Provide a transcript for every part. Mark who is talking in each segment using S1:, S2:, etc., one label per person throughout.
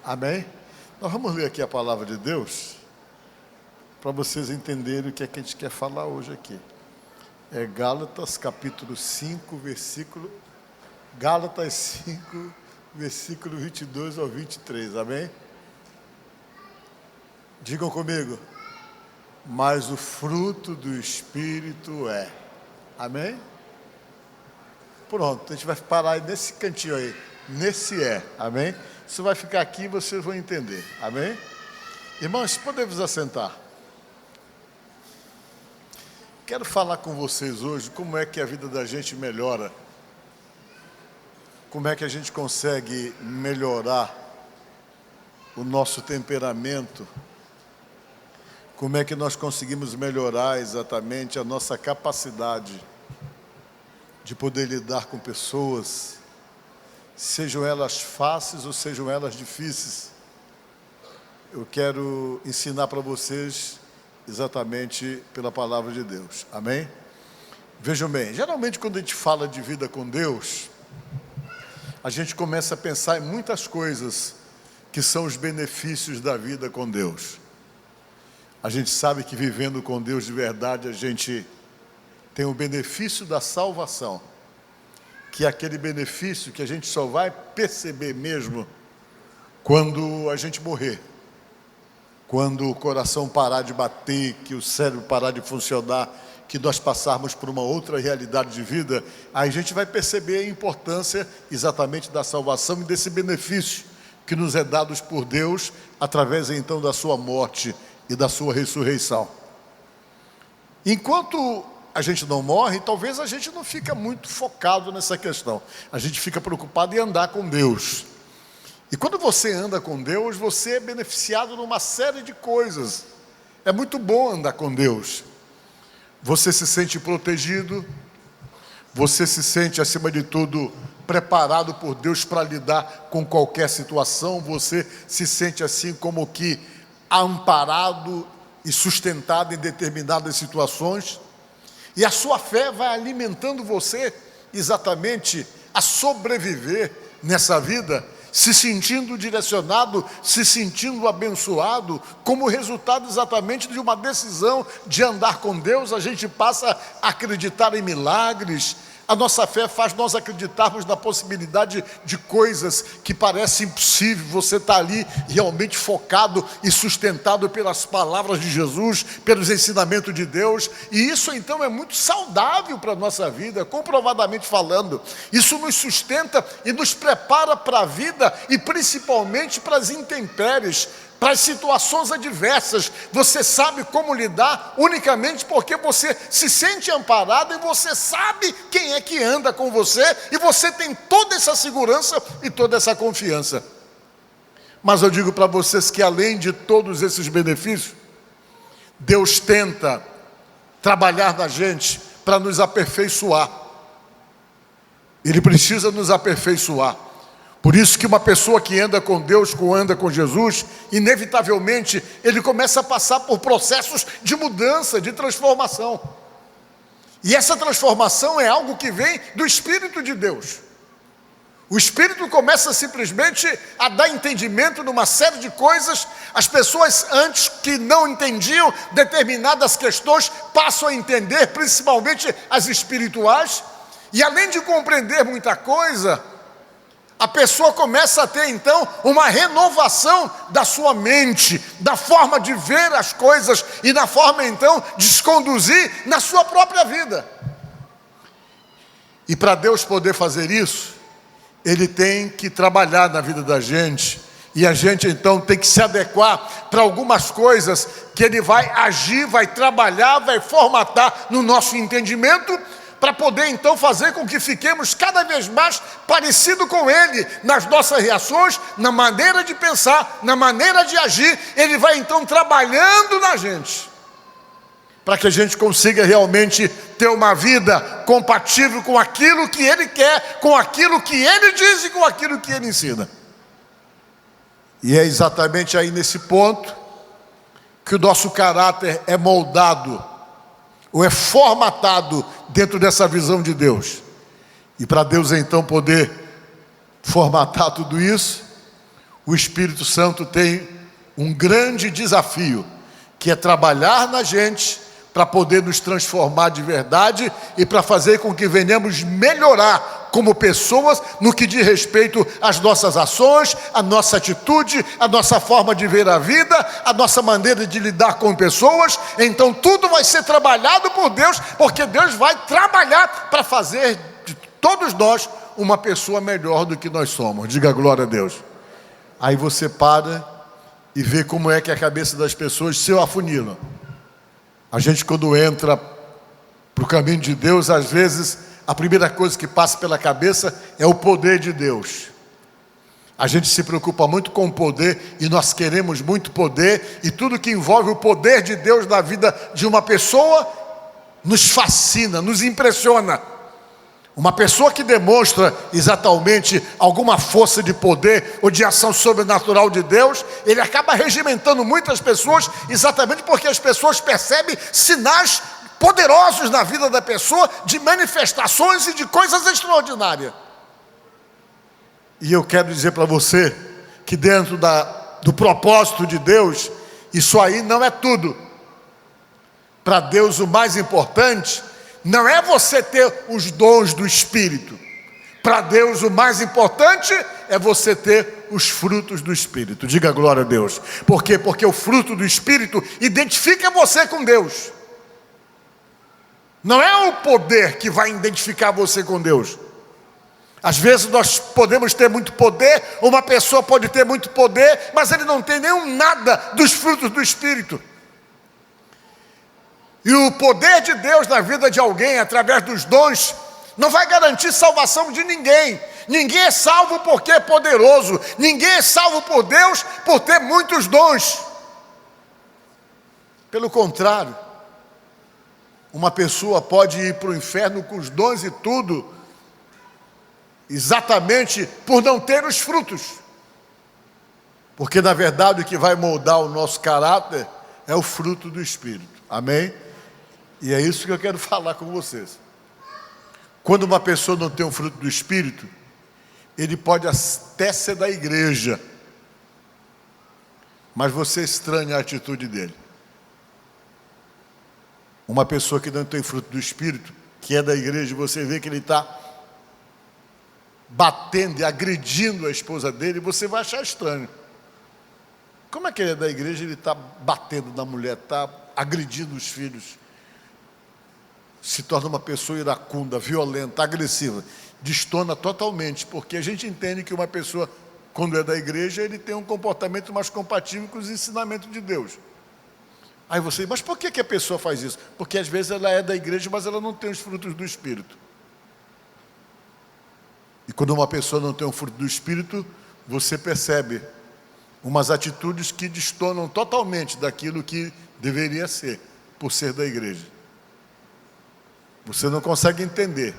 S1: Amém? Nós vamos ler aqui a palavra de Deus, para vocês entenderem o que é que a gente quer falar hoje aqui. É Gálatas capítulo 5, Gálatas 5, versículo 22 ao 23, amém? Digam comigo, mas o fruto do Espírito é, amém? Pronto, a gente vai parar nesse cantinho aí, nesse é, amém? Isso vai ficar aqui e vocês vão entender, amém? Irmãos, podemos assentar. Quero falar com vocês hoje como é que a vida da gente melhora, como é que a gente consegue melhorar o nosso temperamento, como é que nós conseguimos melhorar exatamente a nossa capacidade de poder lidar com pessoas, sejam elas fáceis ou sejam elas difíceis. Eu quero ensinar para vocês exatamente pela palavra de Deus, amém? Vejam bem, geralmente quando a gente fala de vida com Deus, a gente começa a pensar em muitas coisas que são os benefícios da vida com Deus. A gente sabe que vivendo com Deus de verdade, a gente tem o benefício da salvação, que é aquele benefício que a gente só vai perceber mesmo quando a gente morrer. Quando o coração parar de bater, que o cérebro parar de funcionar, que nós passarmos por uma outra realidade de vida, aí a gente vai perceber a importância exatamente da salvação e desse benefício que nos é dado por Deus, através então da sua morte e da sua ressurreição. Enquanto a gente não morre, talvez a gente não fica muito focado nessa questão. A gente fica preocupado em andar com Deus. E quando você anda com Deus, você é beneficiado numa série de coisas. É muito bom andar com Deus. Você se sente protegido, você se sente, acima de tudo, preparado por Deus para lidar com qualquer situação, você se sente assim como que amparado e sustentado em determinadas situações, e a sua fé vai alimentando você exatamente a sobreviver nessa vida, se sentindo direcionado, se sentindo abençoado, como resultado exatamente de uma decisão de andar com Deus. A gente passa a acreditar em milagres. A nossa fé faz nós acreditarmos na possibilidade de coisas que parecem impossíveis. Você está ali realmente focado e sustentado pelas palavras de Jesus, pelos ensinamentos de Deus. E isso então é muito saudável para a nossa vida, comprovadamente falando. Isso nos sustenta e nos prepara para a vida e principalmente para as intempéries, para as situações adversas. Você sabe como lidar unicamente porque você se sente amparado e você sabe quem é que anda com você e você tem toda essa segurança e toda essa confiança. Mas eu digo para vocês que além de todos esses benefícios, Deus tenta trabalhar na gente para nos aperfeiçoar. Ele precisa nos aperfeiçoar. Por isso que uma pessoa que anda com Deus, que anda com Jesus, inevitavelmente ele começa a passar por processos de mudança, de transformação. E essa transformação é algo que vem do Espírito de Deus. O Espírito começa simplesmente a dar entendimento numa série de coisas. As pessoas antes que não entendiam determinadas questões passam a entender, principalmente as espirituais. E além de compreender muita coisa, a pessoa começa a ter então uma renovação da sua mente, da forma de ver as coisas e da forma então de se conduzir na sua própria vida. E para Deus poder fazer isso, Ele tem que trabalhar na vida da gente. E a gente então tem que se adequar para algumas coisas que Ele vai agir, vai trabalhar, vai formatar no nosso entendimento, para poder então fazer com que fiquemos cada vez mais parecido com Ele, nas nossas reações, na maneira de pensar, na maneira de agir. Ele vai então trabalhando na gente, para que a gente consiga realmente ter uma vida compatível com aquilo que Ele quer, com aquilo que Ele diz e com aquilo que Ele ensina. E é exatamente aí nesse ponto que o nosso caráter é moldado, ou é formatado dentro dessa visão de Deus. E para Deus então poder formatar tudo isso, o Espírito Santo tem um grande desafio, que é trabalhar na gente para poder nos transformar de verdade e para fazer com que venhamos melhorar como pessoas no que diz respeito às nossas ações, à nossa atitude, à nossa forma de ver a vida, à nossa maneira de lidar com pessoas. Então tudo vai ser trabalhado por Deus, porque Deus vai trabalhar para fazer de todos nós uma pessoa melhor do que nós somos. Diga glória a Deus. Aí você para e vê como é que a cabeça das pessoas se afunila. A gente, quando entra para o caminho de Deus, às vezes a primeira coisa que passa pela cabeça é o poder de Deus. A gente se preocupa muito com o poder e nós queremos muito poder, e tudo que envolve o poder de Deus na vida de uma pessoa nos fascina, nos impressiona. Uma pessoa que demonstra exatamente alguma força de poder ou de ação sobrenatural de Deus, ele acaba regimentando muitas pessoas, exatamente porque as pessoas percebem sinais poderosos na vida da pessoa, de manifestações e de coisas extraordinárias. E eu quero dizer para você que dentro do propósito de Deus, isso aí não é tudo. Para Deus o mais importante não é você ter os dons do Espírito. Para Deus o mais importante é você ter os frutos do Espírito. Diga glória a Deus. Por quê? Porque o fruto do Espírito identifica você com Deus. Não é o poder que vai identificar você com Deus. Às vezes nós podemos ter muito poder, uma pessoa pode ter muito poder, mas ele não tem nenhum nada dos frutos do Espírito. E o poder de Deus na vida de alguém, através dos dons, não vai garantir salvação de ninguém. Ninguém é salvo porque é poderoso. Ninguém é salvo por Deus por ter muitos dons. Pelo contrário, uma pessoa pode ir para o inferno com os dons e tudo, exatamente por não ter os frutos. Porque na verdade o que vai moldar o nosso caráter é o fruto do Espírito. Amém? E é isso que eu quero falar com vocês. Quando uma pessoa não tem o fruto do Espírito, ele pode até ser da igreja, mas você estranha a atitude dele. Uma pessoa que não tem fruto do Espírito, que é da igreja, você vê que ele está batendo e agredindo a esposa dele, você vai achar estranho. Como é que ele é da igreja e ele está batendo na mulher, está agredindo os filhos? Se torna uma pessoa iracunda, violenta, agressiva, destona totalmente, porque a gente entende que uma pessoa, quando é da igreja, ele tem um comportamento mais compatível com os ensinamentos de Deus. Aí você, mas por que a pessoa faz isso? Porque às vezes ela é da igreja, mas ela não tem os frutos do Espírito. E quando uma pessoa não tem o fruto do Espírito, você percebe umas atitudes que destonam totalmente daquilo que deveria ser, por ser da igreja. Você não consegue entender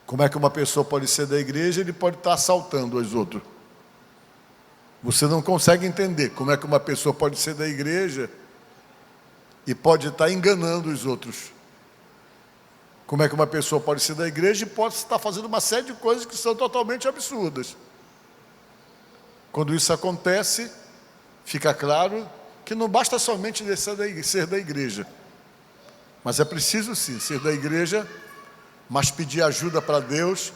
S1: como é que uma pessoa pode ser da igreja e ele pode estar assaltando os outros. Você não consegue entender como é que uma pessoa pode ser da igreja e pode estar enganando os outros. Como é que uma pessoa pode ser da igreja e pode estar fazendo uma série de coisas que são totalmente absurdas. Quando isso acontece, fica claro que não basta somente ser da igreja, mas é preciso sim ser da igreja, mas pedir ajuda para Deus,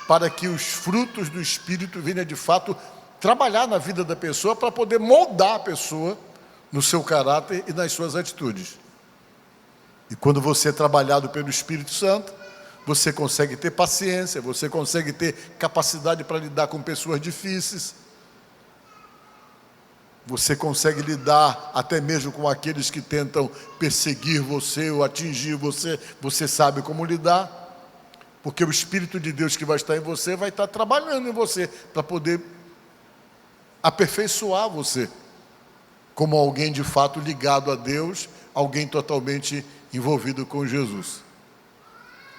S1: para que os frutos do Espírito venham de fato trabalhar na vida da pessoa, para poder moldar a pessoa no seu caráter e nas suas atitudes. E quando você é trabalhado pelo Espírito Santo, você consegue ter paciência, você consegue ter capacidade para lidar com pessoas difíceis, você consegue lidar até mesmo com aqueles que tentam perseguir você ou atingir você, você sabe como lidar, porque o Espírito de Deus que vai estar em você vai estar trabalhando em você para poder aperfeiçoar você como alguém de fato ligado a Deus, alguém totalmente envolvido com Jesus.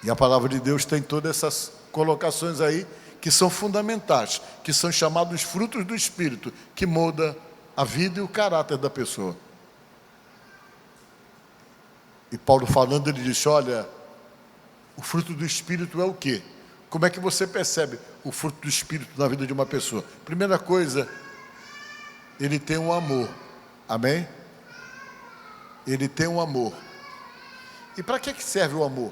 S1: E a palavra de Deus tem todas essas colocações aí que são fundamentais, que são chamados frutos do Espírito, que muda a vida e o caráter da pessoa. E Paulo falando, ele disse, olha, o fruto do Espírito é o quê? Como é que você percebe o fruto do Espírito na vida de uma pessoa? Primeira coisa, ele tem um amor. Amém? Ele tem um amor. E para que serve o amor?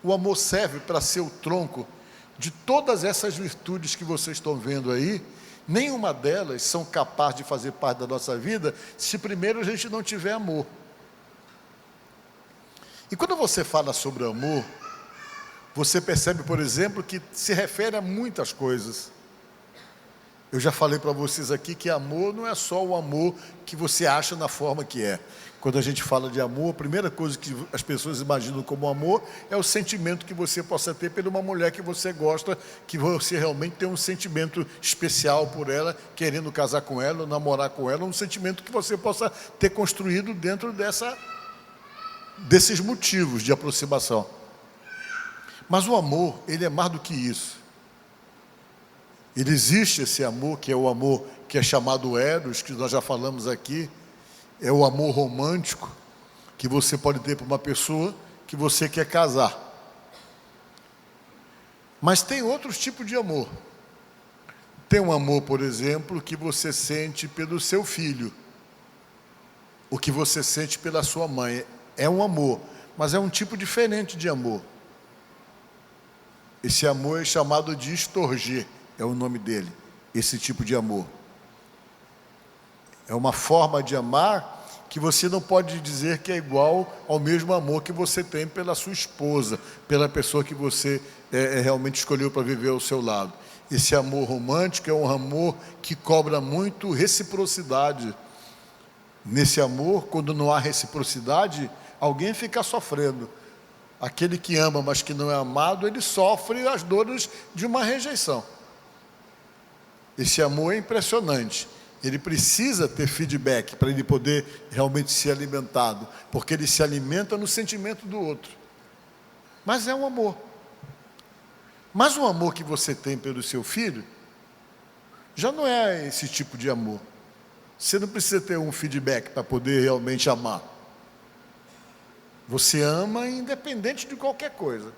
S1: O amor serve para ser o tronco de todas essas virtudes que vocês estão vendo aí. Nenhuma delas são capazes de fazer parte da nossa vida se primeiro a gente não tiver amor. E quando você fala sobre amor, você percebe, por exemplo, que se refere a muitas coisas. Eu já falei para vocês aqui que amor não é só o amor que você acha na forma que é. Quando a gente fala de amor, a primeira coisa que as pessoas imaginam como amor é o sentimento que você possa ter por uma mulher que você gosta, que você realmente tem um sentimento especial por ela, querendo casar com ela, ou namorar com ela, um sentimento que você possa ter construído dentro desses motivos de aproximação. Mas o amor, ele é mais do que isso. Ele existe esse amor, que é o amor que é chamado eros, que nós já falamos aqui. É o amor romântico que você pode ter por uma pessoa que você quer casar. Mas tem outros tipos de amor. Tem um amor, por exemplo, que você sente pelo seu filho, o que você sente pela sua mãe. É um amor, mas é um tipo diferente de amor. Esse amor é chamado de estorger, é o nome dele, esse tipo de amor. É uma forma de amar que você não pode dizer que é igual ao mesmo amor que você tem pela sua esposa, pela pessoa que você realmente escolheu para viver ao seu lado. Esse amor romântico é um amor que cobra muito reciprocidade. Nesse amor, quando não há reciprocidade, alguém fica sofrendo. Aquele que ama, mas que não é amado, ele sofre as dores de uma rejeição. Esse amor é impressionante. Ele precisa ter feedback para ele poder realmente ser alimentado, porque ele se alimenta no sentimento do outro. Mas é um amor. Mas o amor que você tem pelo seu filho já não é esse tipo de amor. Você não precisa ter um feedback para poder realmente amar. Você ama independente de qualquer coisa.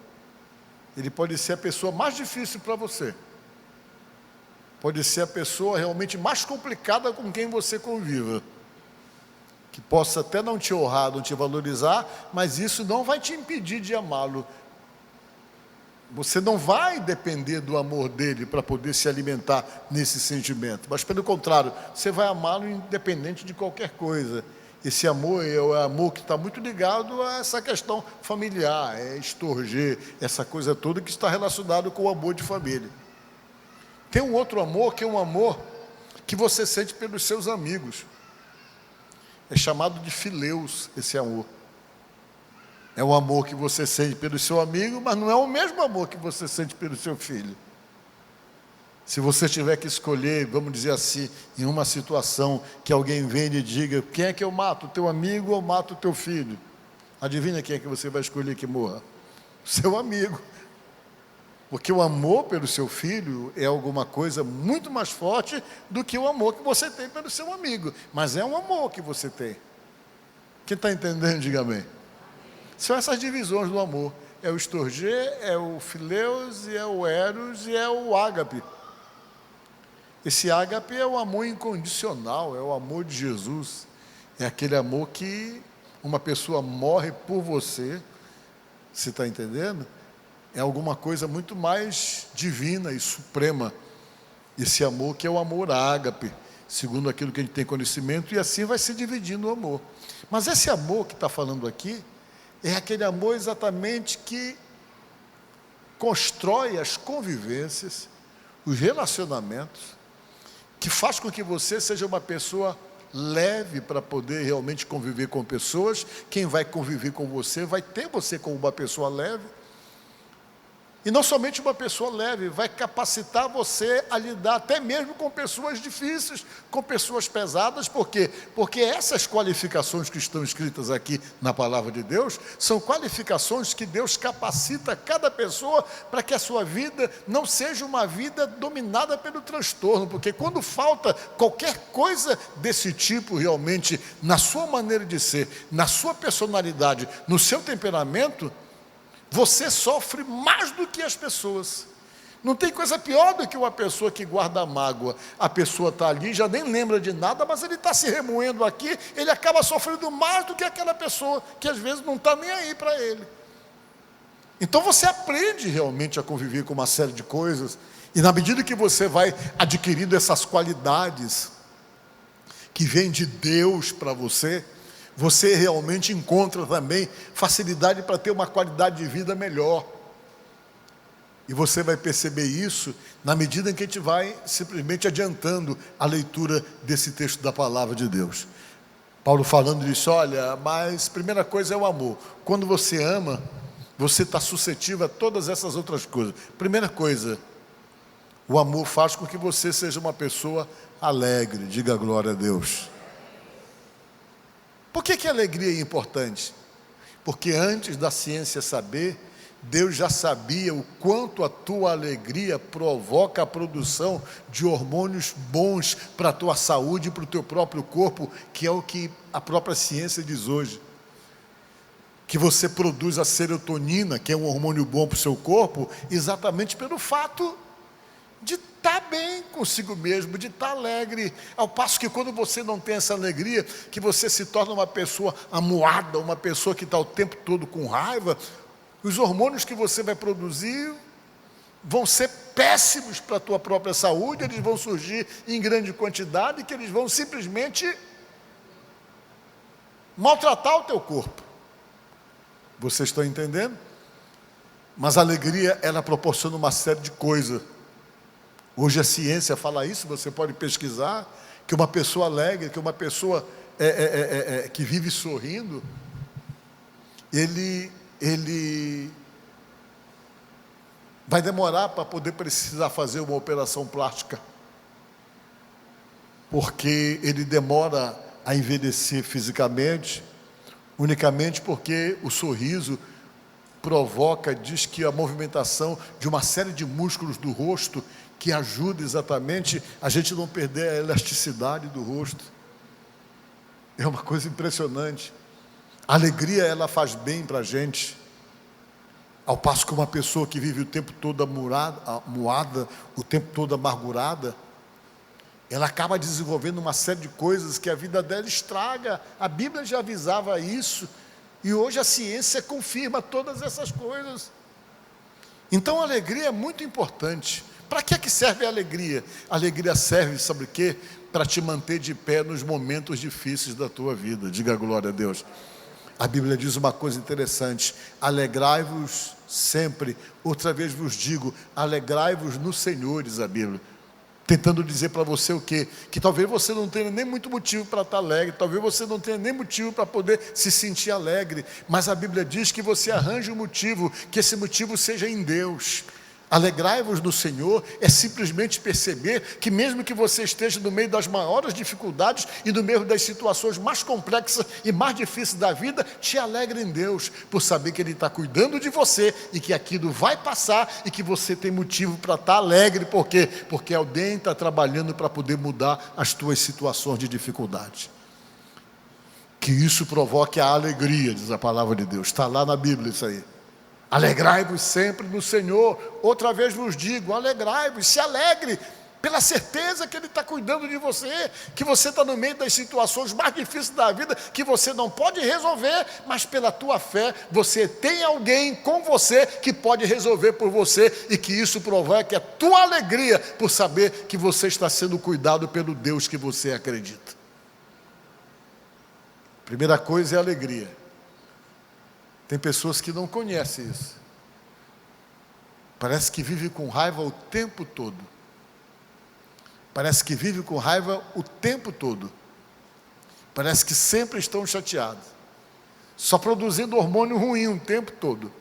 S1: Ele pode ser a pessoa mais difícil para você. Pode ser a pessoa realmente mais complicada com quem você conviva. Que possa até não te honrar, não te valorizar, mas isso não vai te impedir de amá-lo. Você não vai depender do amor dele para poder se alimentar nesse sentimento. Mas, pelo contrário, você vai amá-lo independente de qualquer coisa. Esse amor é o amor que está muito ligado a essa questão familiar, é estorger, essa coisa toda que está relacionado com o amor de família. Tem um outro amor, que é um amor que você sente pelos seus amigos. É chamado de fileus, esse amor. É um amor que você sente pelo seu amigo, mas não é o mesmo amor que você sente pelo seu filho. Se você tiver que escolher, vamos dizer assim, em uma situação que alguém venha e diga: quem é que eu mato, o teu amigo ou mato o teu filho? Adivinha quem é que você vai escolher que morra? Seu amigo. Porque o amor pelo seu filho é alguma coisa muito mais forte do que o amor que você tem pelo seu amigo. Mas é um amor que você tem. Quem está entendendo, diga amém. São essas divisões do amor. É o estorger, é o fileus, e é o eros, e é o ágape. Esse ágape é o amor incondicional, é o amor de Jesus. É aquele amor que uma pessoa morre por você. Você está entendendo? É alguma coisa muito mais divina e suprema. Esse amor que é o amor ágape, segundo aquilo que a gente tem conhecimento, e assim vai se dividindo o amor. Mas esse amor que está falando aqui, é aquele amor exatamente que constrói as convivências, os relacionamentos, que faz com que você seja uma pessoa leve para poder realmente conviver com pessoas. Quem vai conviver com você vai ter você como uma pessoa leve. E não somente uma pessoa leve, vai capacitar você a lidar até mesmo com pessoas difíceis, com pessoas pesadas. Por quê? Porque essas qualificações que estão escritas aqui na palavra de Deus, são qualificações que Deus capacita cada pessoa para que a sua vida não seja uma vida dominada pelo transtorno. Porque quando falta qualquer coisa desse tipo realmente na sua maneira de ser, na sua personalidade, no seu temperamento, você sofre mais do que as pessoas. Não tem coisa pior do que uma pessoa que guarda mágoa. A pessoa está ali, já nem lembra de nada, mas ele está se remoendo aqui, ele acaba sofrendo mais do que aquela pessoa, que às vezes não está nem aí para ele. Então você aprende realmente a conviver com uma série de coisas, e na medida que você vai adquirindo essas qualidades que vêm de Deus para você, você realmente encontra também facilidade para ter uma qualidade de vida melhor. E você vai perceber isso na medida em que a gente vai simplesmente adiantando a leitura desse texto da palavra de Deus. Paulo falando disso, olha, mas primeira coisa é o amor. Quando você ama, você está suscetível a todas essas outras coisas. Primeira coisa, o amor faz com que você seja uma pessoa alegre. Diga glória a Deus. Por que a alegria é importante? Porque antes da ciência saber, Deus já sabia o quanto a tua alegria provoca a produção de hormônios bons para a tua saúde e para o teu próprio corpo, que é o que a própria ciência diz hoje. Que você produz a serotonina, que é um hormônio bom para o seu corpo, exatamente pelo fato de estar bem consigo mesmo, de estar alegre. Ao passo que quando você não tem essa alegria, que você se torna uma pessoa amuada, uma pessoa que está o tempo todo com raiva, os hormônios que você vai produzir vão ser péssimos para a tua própria saúde, eles vão surgir em grande quantidade, que eles vão simplesmente maltratar o teu corpo. Vocês estão entendendo? Mas a alegria, ela proporciona uma série de coisas. Hoje a ciência fala isso, você pode pesquisar, que uma pessoa alegre, que uma pessoa que vive sorrindo, ele vai demorar para poder precisar fazer uma operação plástica, porque ele demora a envelhecer fisicamente, unicamente porque o sorriso provoca, diz que a movimentação de uma série de músculos do rosto, que ajuda exatamente a gente não perder a elasticidade do rosto. É uma coisa impressionante. A alegria, ela faz bem para a gente, ao passo que uma pessoa que vive o tempo todo amuada, o tempo todo amargurada, ela acaba desenvolvendo uma série de coisas que a vida dela estraga. A Bíblia já avisava isso, e hoje a ciência confirma todas essas coisas. Então a alegria é muito importante. Para que serve a alegria? A alegria serve, sabe o quê? Para te manter de pé nos momentos difíceis da tua vida. Diga glória a Deus. A Bíblia diz uma coisa interessante: alegrai-vos sempre. Outra vez vos digo, alegrai-vos no Senhor, diz a Bíblia. Tentando dizer para você o quê? Que talvez você não tenha nem muito motivo para estar alegre, talvez você não tenha nem motivo para poder se sentir alegre, mas a Bíblia diz que você arranje um motivo, que esse motivo seja em Deus. Alegrai-vos no Senhor é simplesmente perceber que mesmo que você esteja no meio das maiores dificuldades e no meio das situações mais complexas e mais difíceis da vida, te alegre em Deus, por saber que Ele está cuidando de você e que aquilo vai passar e que você tem motivo para estar alegre. Por quê? Porque alguém está trabalhando para poder mudar as tuas situações de dificuldade. Que isso provoque a alegria, diz a palavra de Deus. Está lá na Bíblia isso aí. Alegrai-vos sempre no Senhor. Outra vez vos digo, alegrai-vos, se alegre, pela certeza que Ele está cuidando de você, que você está no meio das situações mais difíceis da vida, que você não pode resolver, mas pela tua fé, você tem alguém com você que pode resolver por você, e que isso provoque a tua alegria, por saber que você está sendo cuidado pelo Deus que você acredita. Primeira coisa é a alegria. Tem pessoas que não conhecem isso. Parece que vive com raiva o tempo todo. Parece que vive com raiva o tempo todo. Parece que sempre estão chateados. Só produzindo hormônio ruim o tempo todo.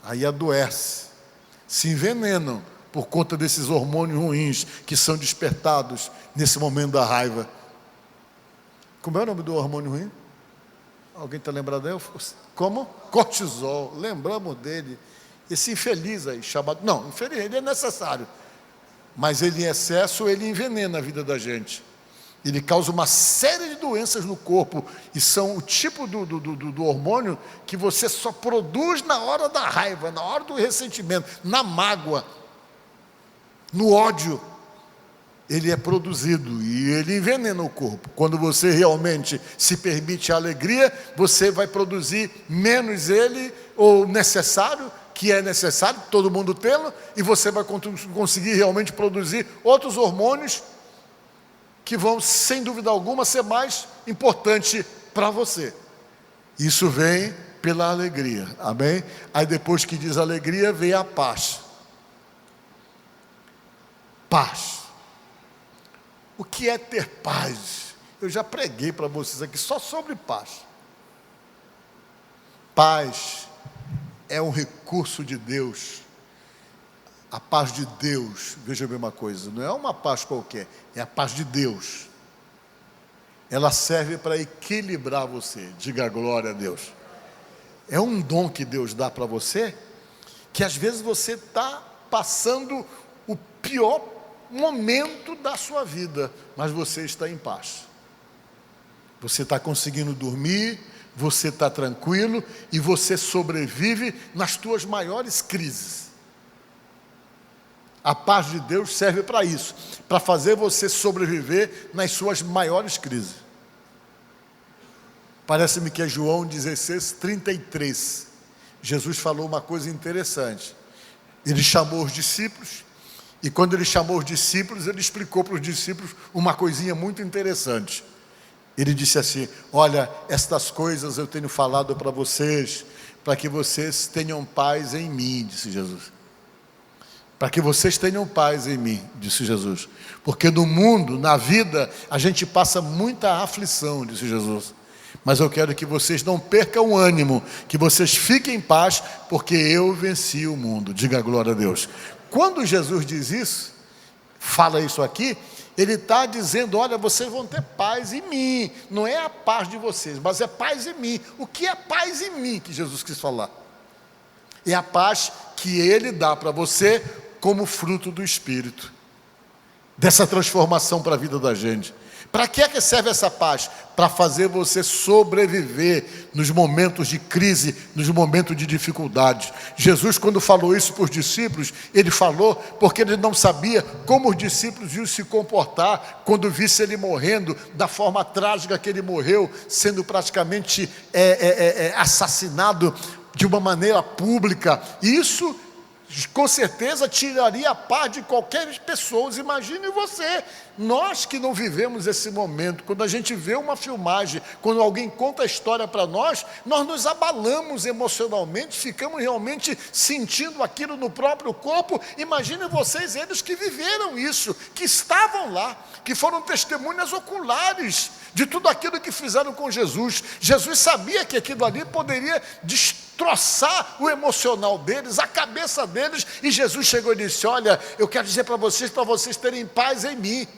S1: Aí adoece. Se envenenam por conta desses hormônios ruins que são despertados nesse momento da raiva. Como é o nome do hormônio ruim? Alguém está lembrado dele? Como? Cortisol. Lembramos dele. Esse infeliz aí, chamado... Não, infeliz, ele é necessário. Mas ele em excesso, ele envenena a vida da gente. Ele causa uma série de doenças no corpo, e são o tipo do hormônio que você só produz na hora da raiva, na hora do ressentimento, na mágoa, no ódio. Ele é produzido e ele envenena o corpo. Quando você realmente se permite a alegria, você vai produzir menos ele, ou necessário, que é necessário, todo mundo tê-lo, e você vai conseguir realmente produzir outros hormônios que vão, sem dúvida alguma, ser mais importante para você. Isso vem pela alegria, amém? Aí depois que diz alegria, vem a paz. Paz. O que é ter paz? Eu já preguei para vocês aqui só sobre paz. Paz é um recurso de Deus. A paz de Deus, veja bem uma coisa, não é uma paz qualquer, é a paz de Deus. Ela serve para equilibrar você, diga glória a Deus. É um dom que Deus dá para você, que às vezes você está passando o pior momento da sua vida, mas você está em paz. Você está conseguindo dormir, você está tranquilo, e você sobrevive nas tuas maiores crises. A paz de Deus serve para isso, para fazer você sobreviver nas suas maiores crises. Parece-me que é João 16:33. Jesus falou uma coisa interessante. Ele chamou os discípulos, e quando ele chamou os discípulos, ele explicou para os discípulos uma coisinha muito interessante. Ele disse assim: olha, estas coisas eu tenho falado para vocês, para que vocês tenham paz em mim, disse Jesus. Para que vocês tenham paz em mim, disse Jesus. Porque no mundo, na vida, a gente passa muita aflição, disse Jesus. Mas eu quero que vocês não percam o ânimo, que vocês fiquem em paz, porque eu venci o mundo. Diga glória a Deus. Quando Jesus diz isso, fala isso aqui, ele está dizendo: olha, vocês vão ter paz em mim. Não é a paz de vocês, mas é paz em mim. O que é paz em mim que Jesus quis falar? É a paz que ele dá para você como fruto do Espírito, dessa transformação para a vida da gente. Para que é que serve essa paz? Para fazer você sobreviver nos momentos de crise, nos momentos de dificuldade. Jesus, quando falou isso para os discípulos, ele falou porque ele não sabia como os discípulos iam se comportar quando visse ele morrendo da forma trágica que ele morreu, sendo praticamente assassinado de uma maneira pública. Isso com certeza tiraria a paz de qualquer pessoa. Imagine você, nós que não vivemos esse momento, quando a gente vê uma filmagem, quando alguém conta a história para nós nos abalamos emocionalmente, ficamos realmente sentindo aquilo no próprio corpo. Imagine vocês, eles que viveram isso, que estavam lá, que foram testemunhas oculares de tudo aquilo que fizeram com Jesus. Jesus sabia que aquilo ali poderia destroçar o emocional deles, a cabeça deles, e Jesus chegou e disse: olha, eu quero dizer para vocês terem paz em mim.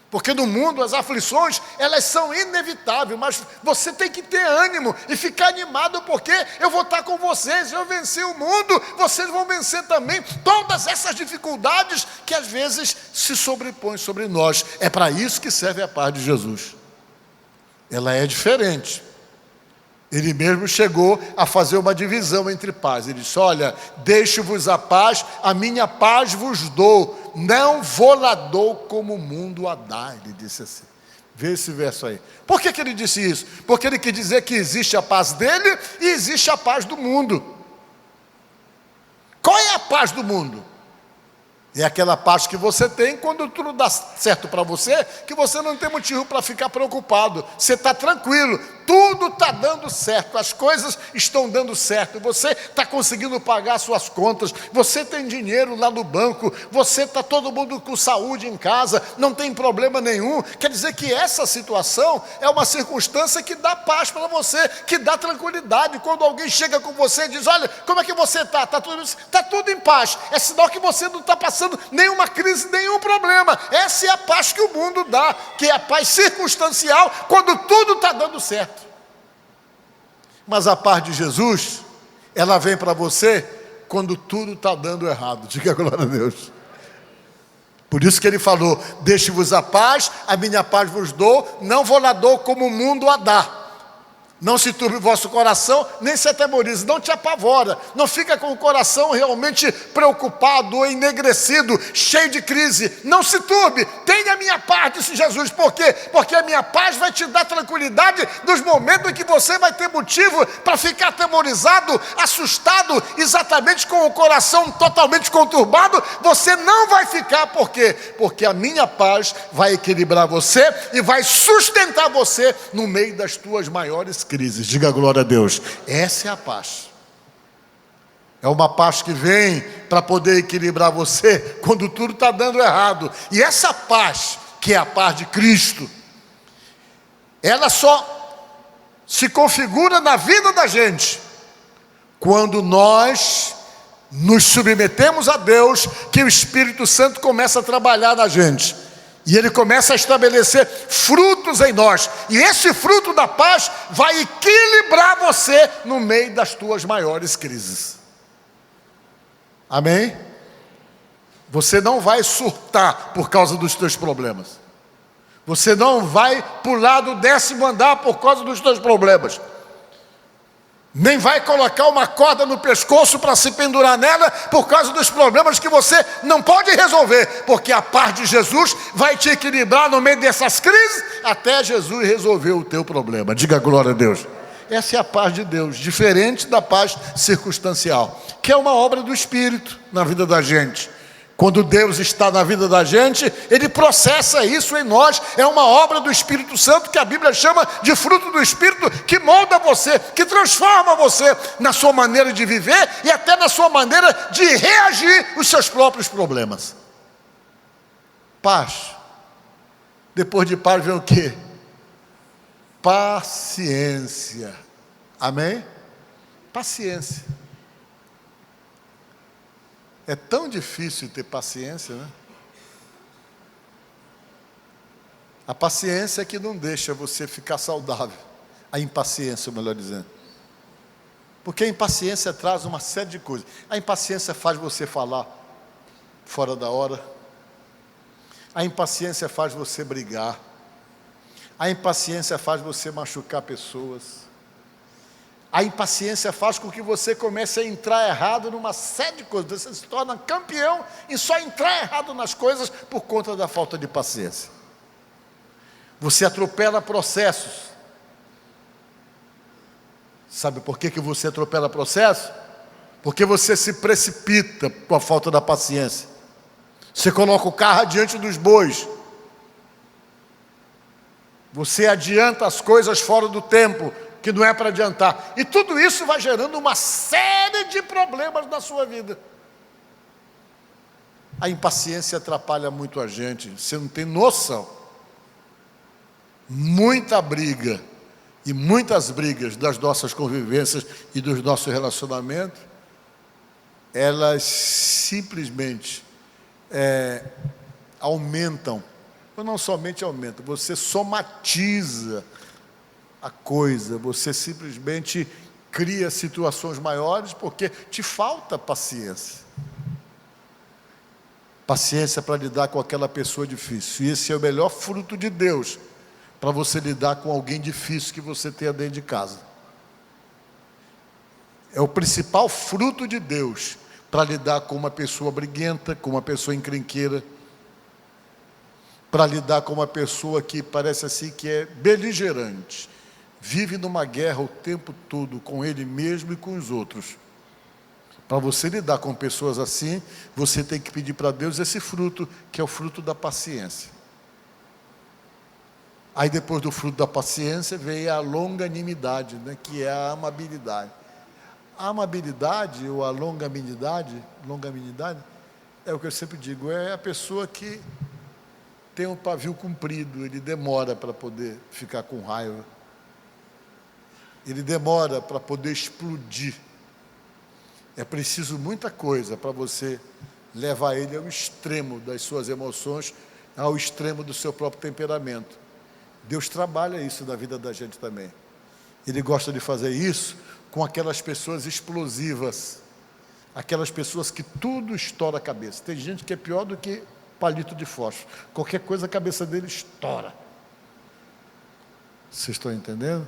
S1: Porque no mundo as aflições, elas são inevitáveis, mas você tem que ter ânimo e ficar animado, porque eu vou estar com vocês. Eu venci o mundo, vocês vão vencer também todas essas dificuldades que às vezes se sobrepõem sobre nós. É para isso que serve a paz de Jesus. Ela é diferente. Ele mesmo chegou a fazer uma divisão entre paz. Ele disse: olha, deixo-vos a paz, a minha paz vos dou, não vou lá dou como o mundo a dá. Ele disse assim. Vê esse verso aí. Por que ele disse isso? Porque ele quer dizer que existe a paz dele e existe a paz do mundo. Qual é a paz do mundo? É aquela paz que você tem quando tudo dá certo para você, que você não tem motivo para ficar preocupado. Você está tranquilo, tudo está dando certo, as coisas estão dando certo, você está conseguindo pagar suas contas, você tem dinheiro lá no banco, você está todo mundo com saúde em casa, não tem problema nenhum. Quer dizer que essa situação é uma circunstância que dá paz para você, que dá tranquilidade. Quando alguém chega com você e diz: olha, como é que você está? Está tudo em paz. É sinal que você não está passando nenhuma crise, nenhum problema. Essa é a paz que o mundo dá, que é a paz circunstancial, quando tudo está dando certo. Mas a paz de Jesus, ela vem para você quando tudo está dando errado. Diga glória a Deus. Por isso que ele falou: deixe-vos a paz, a minha paz vos dou, não vou lá dou como o mundo a dá. Não se turbe o vosso coração, nem se atemorize, não te apavora, não fica com o coração realmente preocupado ou enegrecido, cheio de crise, não se turbe, tenha a minha paz, disse Jesus. Por quê? Porque a minha paz vai te dar tranquilidade nos momentos em que você vai ter motivo para ficar atemorizado, assustado, exatamente com o coração totalmente conturbado. Você não vai ficar, por quê? Porque a minha paz vai equilibrar você e vai sustentar você no meio das tuas maiores crises. Diga glória a Deus. Essa é a paz. É uma paz que vem para poder equilibrar você quando tudo está dando errado. E essa paz, que é a paz de Cristo, ela só se configura na vida da gente quando nós nos submetemos a Deus, que o Espírito Santo começa a trabalhar na gente. E ele começa a estabelecer frutos em nós. E esse fruto da paz vai equilibrar você no meio das tuas maiores crises. Amém? Você não vai surtar por causa dos teus problemas. Você não vai pular do 10º andar por causa dos teus problemas. Nem vai colocar uma corda no pescoço para se pendurar nela por causa dos problemas que você não pode resolver, porque a paz de Jesus vai te equilibrar no meio dessas crises até Jesus resolver o teu problema. Diga glória a Deus. Essa é a paz de Deus, diferente da paz circunstancial, que é uma obra do Espírito na vida da gente. Quando Deus está na vida da gente, Ele processa isso em nós. É uma obra do Espírito Santo, que a Bíblia chama de fruto do Espírito, que molda você, que transforma você na sua maneira de viver e até na sua maneira de reagir aos seus próprios problemas. Paz. Depois de paz vem o quê? Paciência. Amém? Paciência. É tão difícil ter paciência, né? A paciência é que não deixa você ficar saudável. A impaciência, melhor dizendo. Porque a impaciência traz uma série de coisas. A impaciência faz você falar fora da hora. A impaciência faz você brigar. A impaciência faz você machucar pessoas. A impaciência faz com que você comece a entrar errado numa série de coisas. Você se torna campeão em só entrar errado nas coisas por conta da falta de paciência. Você atropela processos. Sabe por que você atropela processos? Porque você se precipita por a falta da paciência. Você coloca o carro adiante dos bois. Você adianta as coisas fora do tempo, que não é para adiantar. E tudo isso vai gerando uma série de problemas na sua vida. A impaciência atrapalha muito a gente. Você não tem noção. Muita briga e muitas brigas das nossas convivências e dos nossos relacionamentos, elas simplesmente aumentam. Ou não somente aumentam, você somatiza a coisa, você simplesmente cria situações maiores porque te falta paciência. Paciência para lidar com aquela pessoa difícil. E esse é o melhor fruto de Deus para você lidar com alguém difícil que você tenha dentro de casa. É o principal fruto de Deus para lidar com uma pessoa briguenta, com uma pessoa encrenqueira, para lidar com uma pessoa que parece assim que é beligerante. Vive numa guerra o tempo todo com ele mesmo e com os outros. Para você lidar com pessoas assim, você tem que pedir para Deus esse fruto, que é o fruto da paciência. Aí depois do fruto da paciência veio a longanimidade, né, que é a amabilidade. A amabilidade ou a longanimidade é o que eu sempre digo, é a pessoa que tem um pavio comprido, ele demora para poder ficar com raiva. Ele demora para poder explodir. É preciso muita coisa para você levar ele ao extremo das suas emoções, ao extremo do seu próprio temperamento. Deus trabalha isso na vida da gente também. Ele gosta de fazer isso com aquelas pessoas explosivas, aquelas pessoas que tudo estoura a cabeça. Tem gente que é pior do que palito de fósforo. Qualquer coisa, a cabeça dele estoura. Vocês estão entendendo?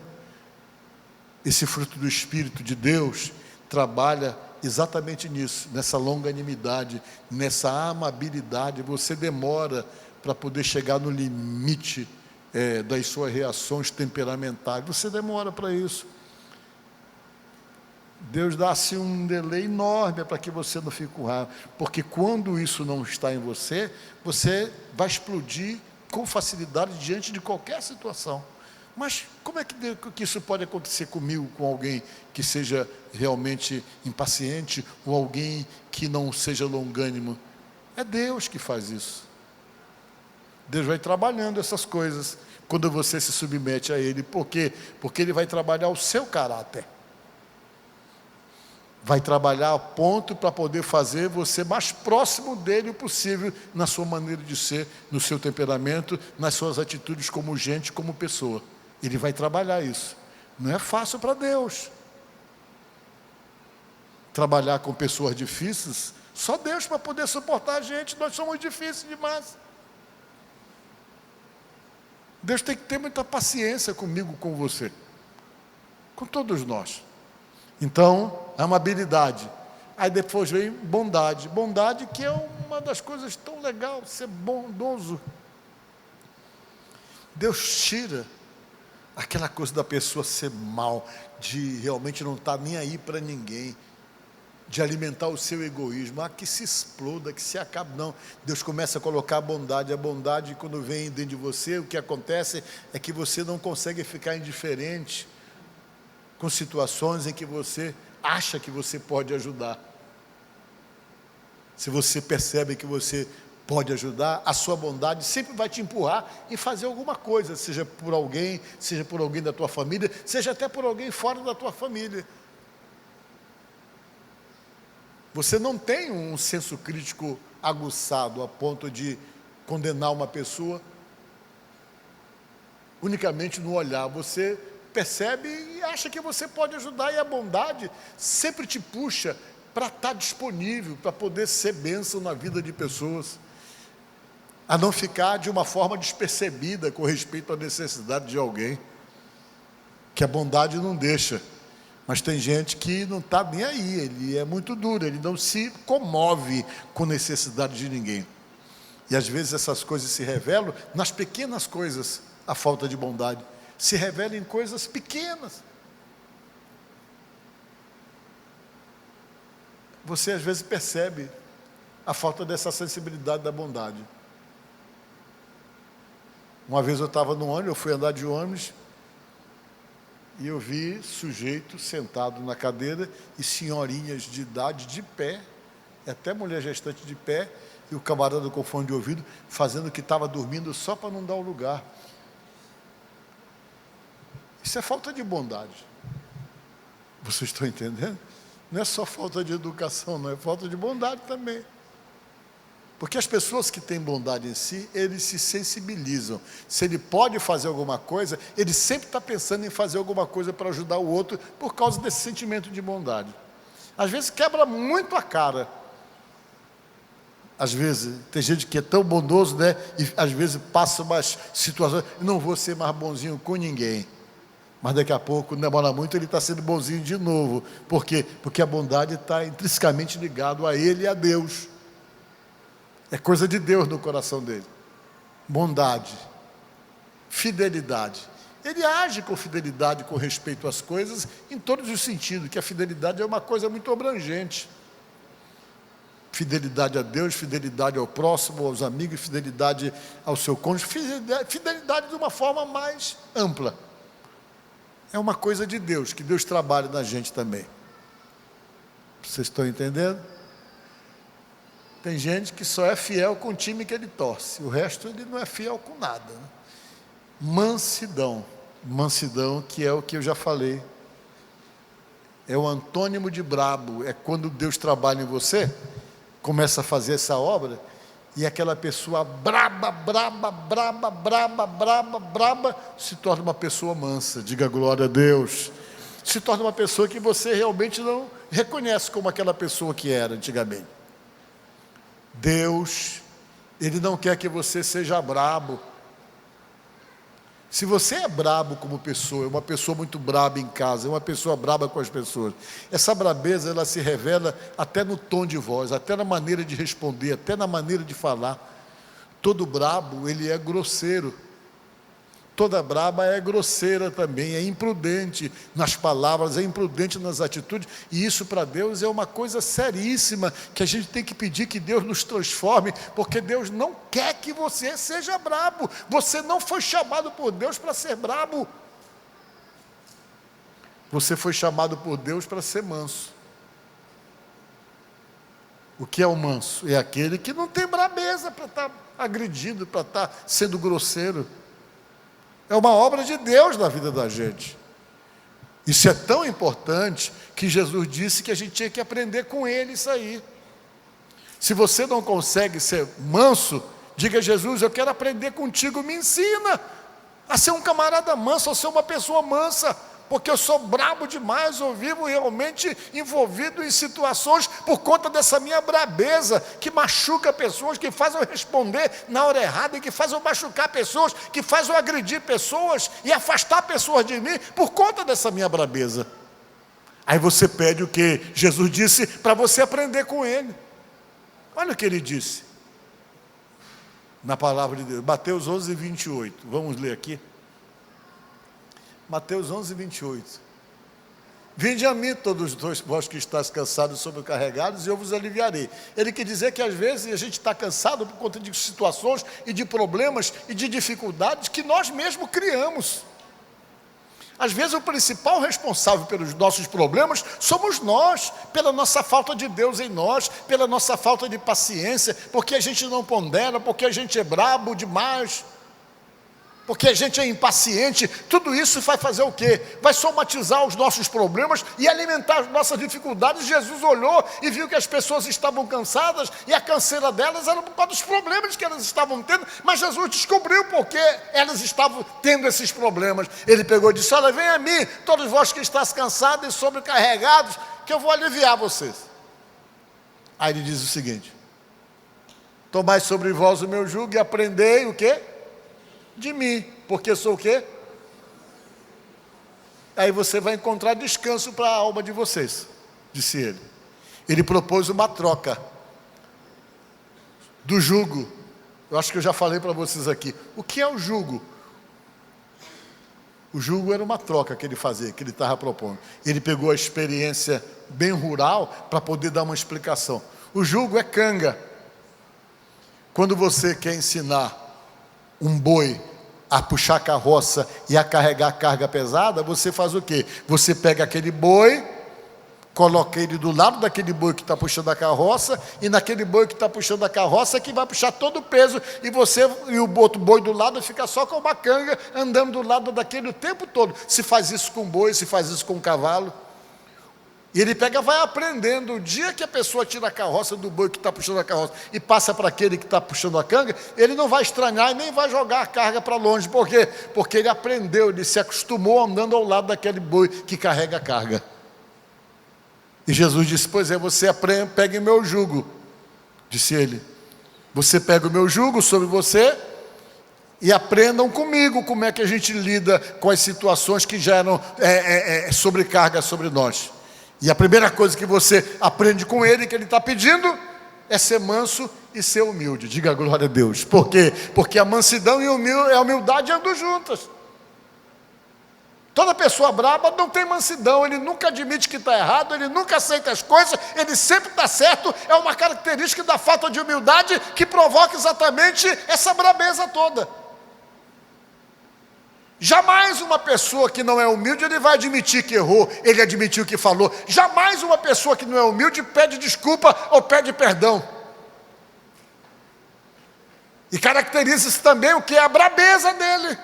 S1: Esse fruto do Espírito de Deus trabalha exatamente nisso, nessa longanimidade, nessa amabilidade. Você demora para poder chegar no limite das suas reações temperamentais. Você demora para isso. Deus dá assim um delay enorme para que você não fique com raiva, porque quando isso não está em você, você vai explodir com facilidade diante de qualquer situação. Mas como é que isso pode acontecer comigo, com alguém que seja realmente impaciente, ou alguém que não seja longânimo? É Deus que faz isso. Deus vai trabalhando essas coisas quando você se submete a Ele. Por quê? Porque Ele vai trabalhar o seu caráter. Vai trabalhar a ponto para poder fazer você mais próximo dele possível, na sua maneira de ser, no seu temperamento, nas suas atitudes como gente, como pessoa. Ele vai trabalhar isso. Não é fácil para Deus. Trabalhar com pessoas difíceis, só Deus para poder suportar a gente. Nós somos difíceis demais. Deus tem que ter muita paciência comigo, com você, com todos nós. Então, amabilidade. Aí depois vem bondade. Bondade, que é uma das coisas tão legais, ser bondoso. Deus tira aquela coisa da pessoa ser mal, de realmente não estar nem aí para ninguém, de alimentar o seu egoísmo, que se exploda, que se acabe. Não, Deus começa a colocar a bondade. A bondade, quando vem dentro de você, o que acontece é que você não consegue ficar indiferente com situações em que você acha que você pode ajudar. Se você percebe que você pode ajudar, a sua bondade sempre vai te empurrar em fazer alguma coisa, seja por alguém da tua família, seja até por alguém fora da tua família. Você não tem um senso crítico aguçado a ponto de condenar uma pessoa unicamente no olhar. Você percebe e acha que você pode ajudar, e a bondade sempre te puxa para estar disponível, para poder ser bênção na vida de pessoas, a não ficar de uma forma despercebida com respeito à necessidade de alguém, que a bondade não deixa. Mas tem gente que não está nem aí, ele é muito duro, ele não se comove com necessidade de ninguém. E às vezes essas coisas se revelam nas pequenas coisas, a falta de bondade se revela em coisas pequenas. Você às vezes percebe a falta dessa sensibilidade da bondade. Uma vez eu estava no ônibus, eu fui andar de ônibus, e eu vi sujeito sentado na cadeira e senhorinhas de idade de pé, até mulher gestante de pé, e o camarada com fone de ouvido fazendo que estava dormindo só para não dar o lugar. Isso é falta de bondade. Vocês estão entendendo? Não é só falta de educação, não, é falta de bondade também. Porque as pessoas que têm bondade em si, eles se sensibilizam. Se ele pode fazer alguma coisa, ele sempre está pensando em fazer alguma coisa para ajudar o outro, por causa desse sentimento de bondade. Às vezes quebra muito a cara. Às vezes, tem gente que é tão bondoso, né? E às vezes passa umas situações, não vou ser mais bonzinho com ninguém. Mas daqui a pouco, não demora muito, ele está sendo bonzinho de novo. Por quê? Porque a bondade está intrinsecamente ligada a ele e a Deus. É coisa de Deus no coração dele. Bondade, fidelidade. Ele age com fidelidade com respeito às coisas, em todos os sentidos, que a fidelidade é uma coisa muito abrangente. Fidelidade a Deus, fidelidade ao próximo, aos amigos, fidelidade ao seu cônjuge, fidelidade de uma forma mais ampla. É uma coisa de Deus, que Deus trabalha na gente também. Vocês estão entendendo? Tem gente que só é fiel com o time que ele torce, o resto ele não é fiel com nada, né? Mansidão, que é o que eu já falei, é o antônimo de brabo. É quando Deus trabalha em você, começa a fazer essa obra, e aquela pessoa braba, se torna uma pessoa mansa. Diga glória a Deus. Se torna uma pessoa que você realmente não reconhece como aquela pessoa que era antigamente. Deus, Ele não quer que você seja brabo. Se você é brabo como pessoa, é uma pessoa muito braba em casa, é uma pessoa braba com as pessoas, essa brabeza ela se revela até no tom de voz, até na maneira de responder, até na maneira de falar. Todo brabo, ele é grosseiro. Toda braba é grosseira também, é imprudente nas palavras, é imprudente nas atitudes, e isso para Deus é uma coisa seríssima, que a gente tem que pedir que Deus nos transforme, porque Deus não quer que você seja brabo. Você não foi chamado por Deus para ser brabo. Você foi chamado por Deus para ser manso. O que é o manso? É aquele que não tem brabeza para estar agredindo, para estar sendo grosseiro. É uma obra de Deus na vida da gente. Isso é tão importante que Jesus disse que a gente tinha que aprender com Ele isso aí. Se você não consegue ser manso, diga a Jesus: eu quero aprender contigo, me ensina a ser um camarada manso, a ser uma pessoa mansa, porque eu sou brabo demais, eu vivo realmente envolvido em situações por conta dessa minha brabeza, que machuca pessoas, que faz eu responder na hora errada, e que faz eu machucar pessoas, que faz eu agredir pessoas e afastar pessoas de mim, por conta dessa minha brabeza. Aí você pede o que Jesus disse para você aprender com Ele. Olha o que Ele disse na palavra de Deus, Mateus 11, 28, vamos ler aqui. Mateus 11, 28. Vinde a mim todos vós que estáis cansados e sobrecarregados, e eu vos aliviarei. Ele quer dizer que às vezes a gente está cansado por conta de situações e de problemas e de dificuldades que nós mesmos criamos. Às vezes o principal responsável pelos nossos problemas somos nós, pela nossa falta de Deus em nós, pela nossa falta de paciência, porque a gente não pondera, porque a gente é brabo demais, porque a gente é impaciente. Tudo isso vai fazer o quê? Vai somatizar os nossos problemas e alimentar as nossas dificuldades. Jesus olhou e viu que as pessoas estavam cansadas, e a canseira delas era por causa dos problemas que elas estavam tendo, mas Jesus descobriu por que elas estavam tendo esses problemas. Ele pegou e disse: olha, vem a mim, todos vós que estáis cansados e sobrecarregados, que eu vou aliviar vocês. Aí ele diz o seguinte: tomai sobre vós o meu jugo e aprendei o quê? De mim, porque eu sou o quê? Aí você vai encontrar descanso para a alma de vocês, disse ele. Ele propôs uma troca do jugo. Eu acho que eu já falei para vocês aqui. O que é o jugo? O jugo era uma troca que ele fazia, que ele estava propondo. Ele pegou a experiência bem rural para poder dar uma explicação. O jugo é canga. Quando você quer ensinar um boi a puxar carroça e a carregar carga pesada, você faz o quê? Você pega aquele boi, coloca ele do lado daquele boi que está puxando a carroça, e naquele boi que está puxando a carroça que vai puxar todo o peso, e você e o outro boi do lado fica só com uma canga andando do lado daquele o tempo todo. Se faz isso com boi, se faz isso com cavalo. E ele pega, vai aprendendo. O dia que a pessoa tira a carroça do boi que está puxando a carroça e passa para aquele que está puxando a canga, ele não vai estranhar e nem vai jogar a carga para longe. Por quê? Porque ele aprendeu, ele se acostumou andando ao lado daquele boi que carrega a carga. E Jesus disse: pois é, você aprende, pegue o meu jugo, disse ele. Você pega o meu jugo sobre você e aprendam comigo como é que a gente lida com as situações que geram sobrecarga sobre nós. E a primeira coisa que você aprende com ele, que ele está pedindo, é ser manso e ser humilde. Diga glória a Deus. Por quê? Porque a mansidão e a humildade andam juntas. Toda pessoa braba não tem mansidão, ele nunca admite que está errado, ele nunca aceita as coisas, ele sempre está certo. É uma característica da falta de humildade que provoca exatamente essa brabeza toda. Jamais uma pessoa que não é humilde, ele vai admitir que errou, ele admitiu que falou. Jamais uma pessoa que não é humilde pede desculpa ou pede perdão. E caracteriza-se também o que é a brabeza dele.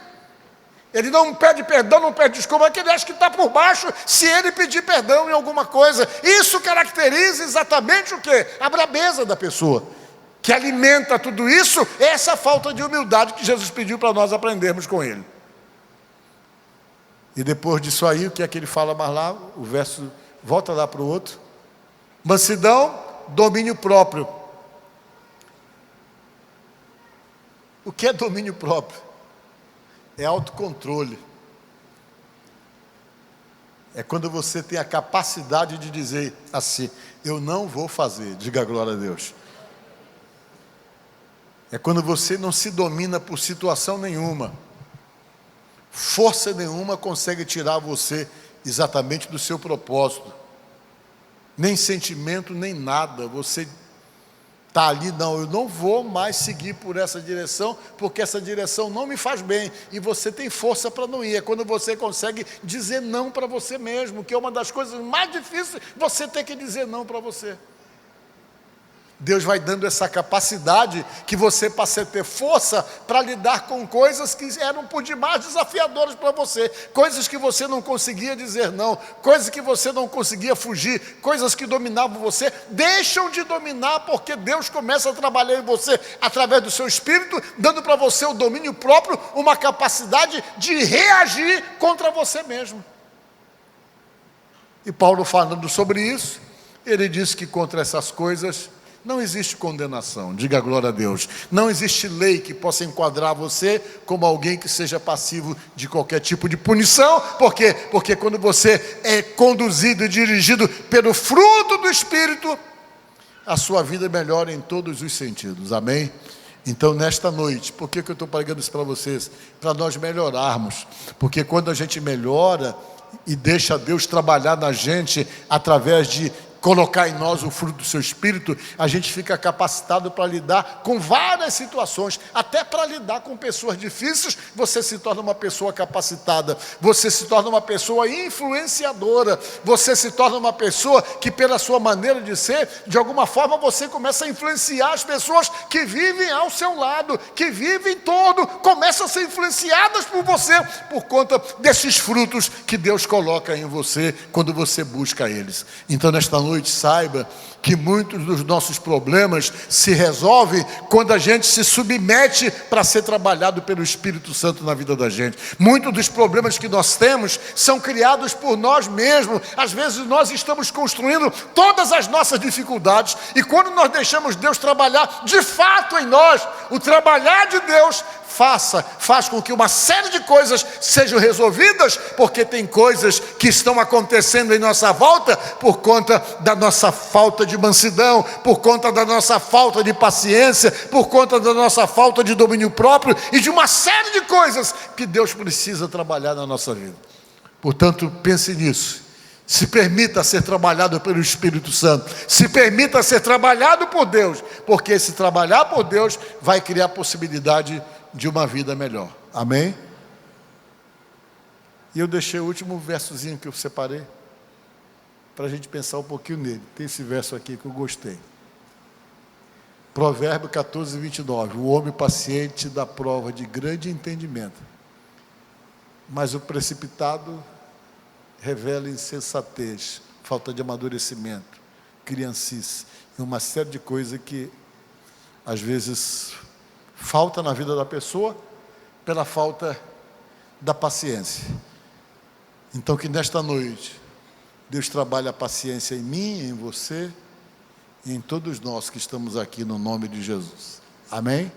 S1: Ele não pede perdão, não pede desculpa, porque ele acha que está por baixo se ele pedir perdão em alguma coisa. Isso caracteriza exatamente o quê? A brabeza da pessoa. Que alimenta tudo isso, é essa falta de humildade que Jesus pediu para nós aprendermos com ele. E depois disso aí, o que é que ele fala mais lá? O verso, volta lá para o outro. Mansidão, domínio próprio. O que é domínio próprio? É autocontrole. É quando você tem a capacidade de dizer assim: eu não vou fazer. Diga glória a Deus. É quando você não se domina por situação nenhuma. Força nenhuma consegue tirar você exatamente do seu propósito. Nem sentimento, nem nada. Você está ali, não, eu não vou mais seguir por essa direção, porque essa direção não me faz bem. E você tem força para não ir. É quando você consegue dizer não para você mesmo, que é uma das coisas mais difíceis, você ter que dizer não para você. Deus vai dando essa capacidade que você passa a ter força para lidar com coisas que eram por demais desafiadoras para você, coisas que você não conseguia dizer não, coisas que você não conseguia fugir, coisas que dominavam você, deixam de dominar porque Deus começa a trabalhar em você através do seu espírito, dando para você o domínio próprio, uma capacidade de reagir contra você mesmo. E Paulo, falando sobre isso, ele diz que contra essas coisas não existe condenação. Diga glória a Deus. Não existe lei que possa enquadrar você como alguém que seja passivo de qualquer tipo de punição. Por quê? Porque quando você é conduzido e dirigido pelo fruto do Espírito, a sua vida melhora em todos os sentidos. Amém? Então, nesta noite, por que eu estou pregando isso para vocês? Para nós melhorarmos. Porque quando a gente melhora e deixa Deus trabalhar na gente através de colocar em nós o fruto do seu Espírito, a gente fica capacitado para lidar com várias situações, até para lidar com pessoas difíceis. Você se torna uma pessoa capacitada, você se torna uma pessoa influenciadora, você se torna uma pessoa que, pela sua maneira de ser, de alguma forma você começa a influenciar as pessoas que vivem ao seu lado, que vivem todo, começam a ser influenciadas por você, por conta desses frutos que Deus coloca em você, quando você busca eles. Então, nesta noite, saiba que muitos dos nossos problemas se resolvem quando a gente se submete para ser trabalhado pelo Espírito Santo na vida da gente. Muitos dos problemas que nós temos são criados por nós mesmos. Às vezes nós estamos construindo todas as nossas dificuldades, e quando nós deixamos Deus trabalhar de fato em nós, o trabalhar de Deus faz com que uma série de coisas sejam resolvidas, porque tem coisas que estão acontecendo em nossa volta por conta da nossa falta de mansidão, por conta da nossa falta de paciência, por conta da nossa falta de domínio próprio e de uma série de coisas que Deus precisa trabalhar na nossa vida. Portanto, pense nisso. Se permita ser trabalhado pelo Espírito Santo. Se permita ser trabalhado por Deus, porque esse trabalhar por Deus vai criar possibilidade de uma vida melhor. Amém? E eu deixei o último versozinho que eu separei para a gente pensar um pouquinho nele. Tem esse verso aqui que eu gostei. Provérbio 14, 29. O homem paciente dá prova de grande entendimento, mas o precipitado revela insensatez, falta de amadurecimento, criancice e uma série de coisas que às vezes falta na vida da pessoa pela falta da paciência. Então, que nesta noite Deus trabalhe a paciência em mim, em você e em todos nós que estamos aqui no nome de Jesus. Amém?